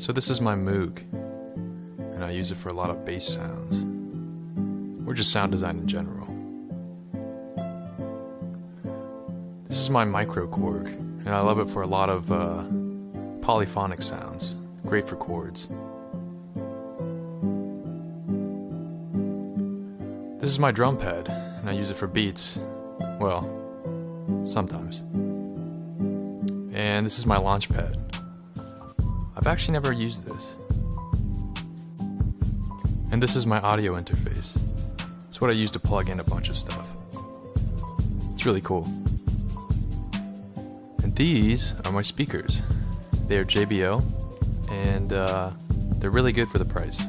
So this is my Moog, and I use it for a lot of bass sounds, or just sound design in general. This is my Micro Korg, and I love it for a lot of polyphonic sounds, great for chords. This is my drum pad, and I use it for beats, well, sometimes. And this is my launch pad. I've actually never used this. And this is my audio interface. It's what I use to plug in a bunch of stuff. It's really cool. And these are my speakers. They are JBL, and they're really good for the price.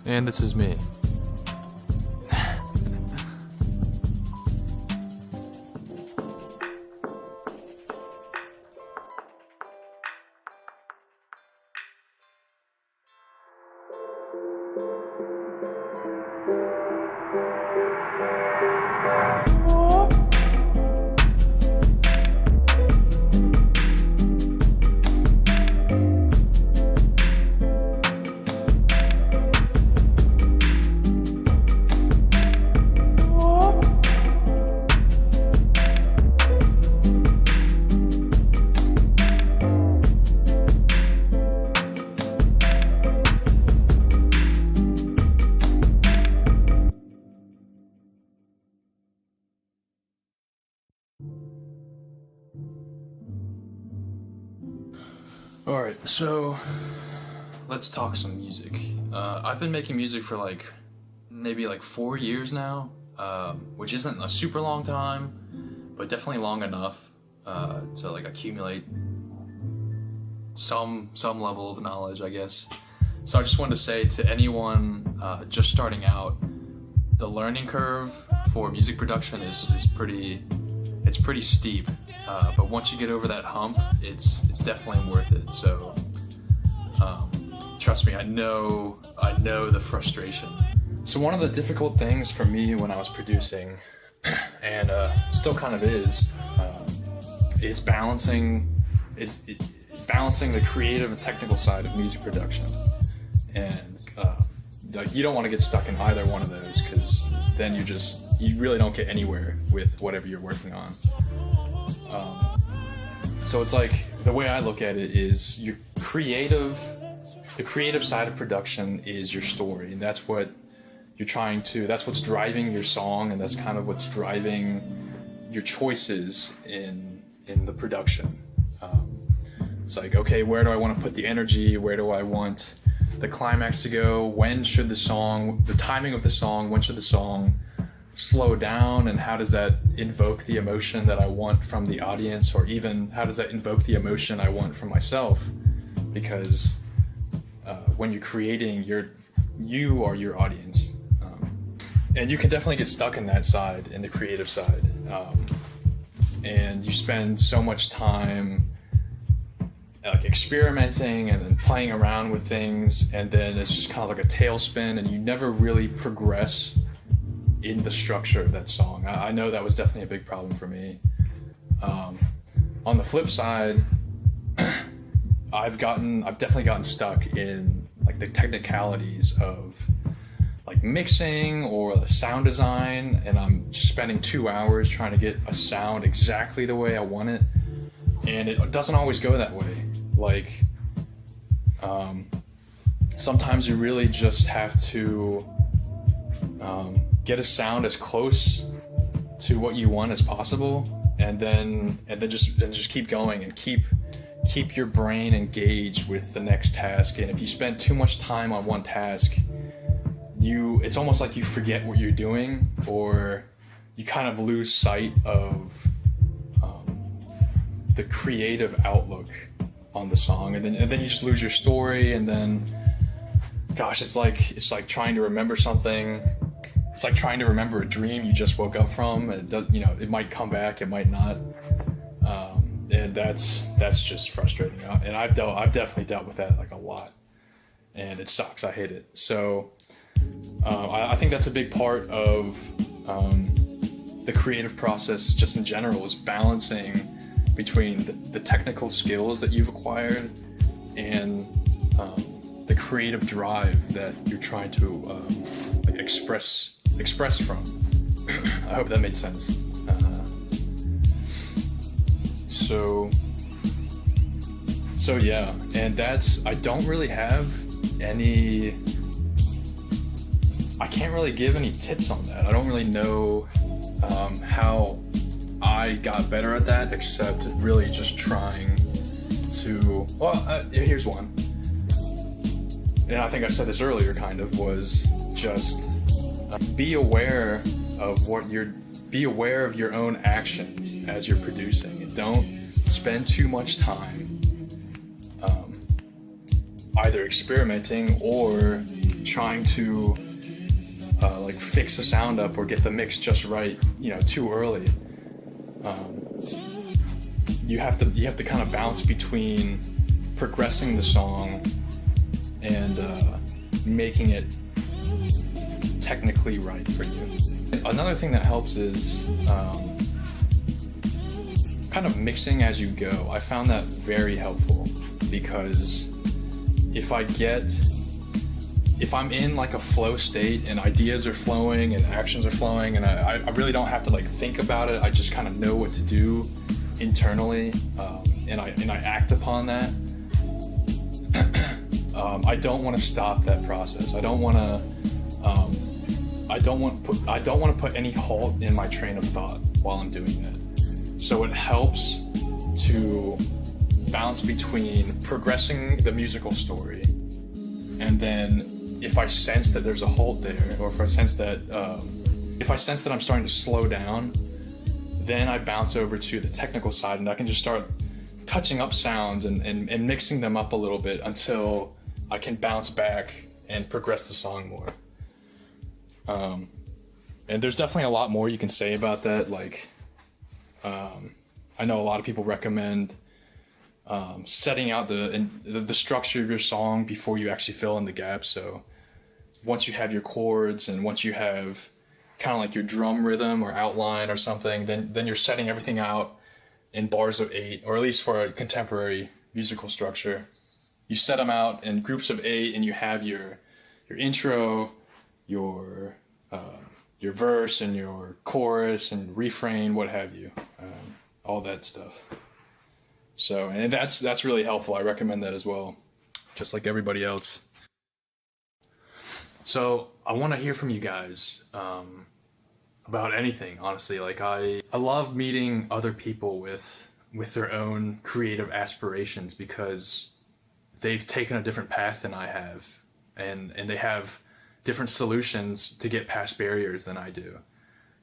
And this is me. Alright, so let's talk some music. I've been making music for maybe 4 years now, which isn't a super long time, but definitely long enough to accumulate some level of knowledge, I guess. So I just wanted to say to anyone just starting out, the learning curve for music production is pretty steep. But once you get over that hump, it's definitely worth it. So trust me, I know the frustration. So one of the difficult things for me when I was producing, and still kind of is balancing the creative and technical side of music production. And you don't want to get stuck in either one of those, because then you really don't get anywhere with whatever you're working on. So it's the way I look at it is the creative side of production is your story, and that's what that's what's driving your song, and that's kind of what's driving your choices in the production. It's okay, where do I want to put the energy? Where do I want the climax to go? When should the timing of the song, when should the song slow down, and how does that invoke the emotion that I want from the audience, or even how does that invoke the emotion I want from myself? Because when you're creating, you are your audience, and you can definitely get stuck in that side, in the creative side, and you spend so much time experimenting and then playing around with things, and then it's just kind of like a tailspin, and you never really progress in the structure of that song. I know that was definitely a big problem for me. On the flip side, I've definitely gotten stuck in the technicalities of mixing or the sound design, and I'm just spending 2 hours trying to get a sound exactly the way I want it, and it doesn't always go that way. Sometimes you really just have to get a sound as close to what you want as possible, and then just keep going and keep your brain engaged with the next task. And if you spend too much time on one task, it's almost like you forget what you're doing, or you kind of lose sight of the creative outlook on the song, and then you just lose your story. And then, gosh, it's like trying to remember something. It's like trying to remember a dream you just woke up from. It might come back, it might not, and that's just frustrating. And I've definitely dealt with that a lot, and it sucks. I hate it. So I think that's a big part of the creative process, just in general, is balancing between the technical skills that you've acquired and the creative drive that you're trying to like express from. I hope that made sense. So yeah, and I don't really have any, I can't really give any tips on that. I don't really know how I got better at that, except really just trying to, here's one. And I think I said this earlier, kind of, was just be aware of be aware of your own actions as you're producing, and don't spend too much time either experimenting or trying to like fix the sound up or get the mix just right, too early. You have to kind of bounce between progressing the song and making it technically right for you. Another thing that helps is kind of mixing as you go. I found that very helpful, because if I'm in like a flow state and ideas are flowing and actions are flowing, and I really don't have to like think about it, I just kind of know what to do internally, and I act upon that. I don't want to stop that process. I don't want to put any halt in my train of thought while I'm doing that. So it helps to bounce between progressing the musical story, and then if I sense that there's a halt there, or if I sense that I'm starting to slow down, then I bounce over to the technical side, and I can just start touching up sounds and mixing them up a little bit until I can bounce back and progress the song more. And there's definitely a lot more you can say about that. Like, I know a lot of people recommend setting out the structure of your song before you actually fill in the gaps. So once you have your chords and once you have kind of like your drum rhythm or outline or something, then you're setting everything out in bars of 8, or at least for a contemporary musical structure. You set them out in groups of 8, and you have your intro, your verse, and your chorus and refrain, what have you, all that stuff. So, and that's really helpful. I recommend that as well, just like everybody else. So I want to hear from you guys about anything, honestly. Like, I love meeting other people with their own creative aspirations, because they've taken a different path than I have, and they have different solutions to get past barriers than I do.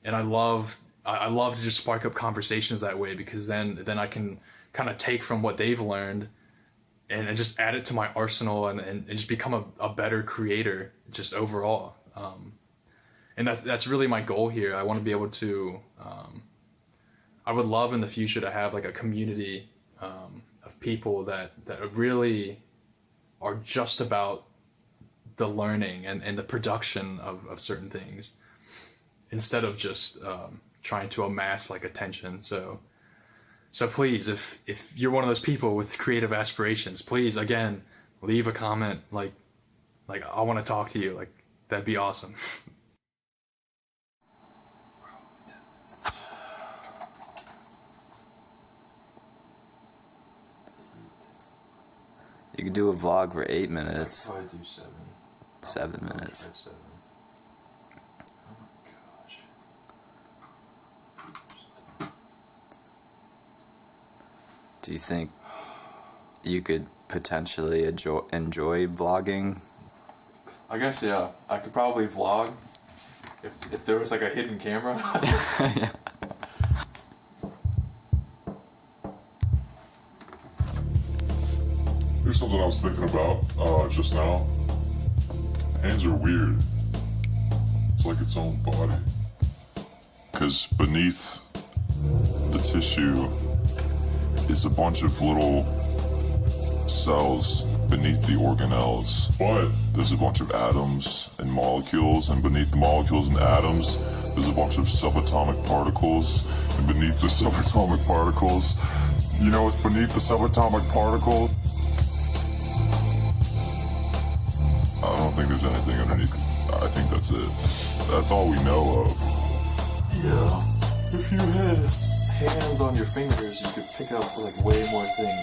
And I love to just spark up conversations that way, because then I can kind of take from what they've learned and just add it to my arsenal and just become a better creator just overall. And that's really my goal here. I want to be able to, I would love in the future to have like a community of people that really are just about the learning and the production of certain things, instead of just trying to amass like attention. So please, if you're one of those people with creative aspirations, please, again, leave a comment. Like I want to talk to you. Like, that'd be awesome. You could do a vlog for 8 minutes. I'd probably do 7. 7 minutes. 7. Oh my gosh. Do you think you could potentially enjoy vlogging? I guess, yeah. I could probably vlog if there was like a hidden camera. Yeah. Here's something I was thinking about just now. Hands are weird. It's like its own body. Because beneath the tissue is a bunch of little cells beneath the organelles. But there's a bunch of atoms and molecules, and beneath the molecules and atoms, there's a bunch of subatomic particles. And beneath the subatomic particles, you know what's beneath the subatomic particle? think there's anything underneath. I think that's it. That's all we know of. Yeah. If you had hands on your fingers, you could pick up like way more things.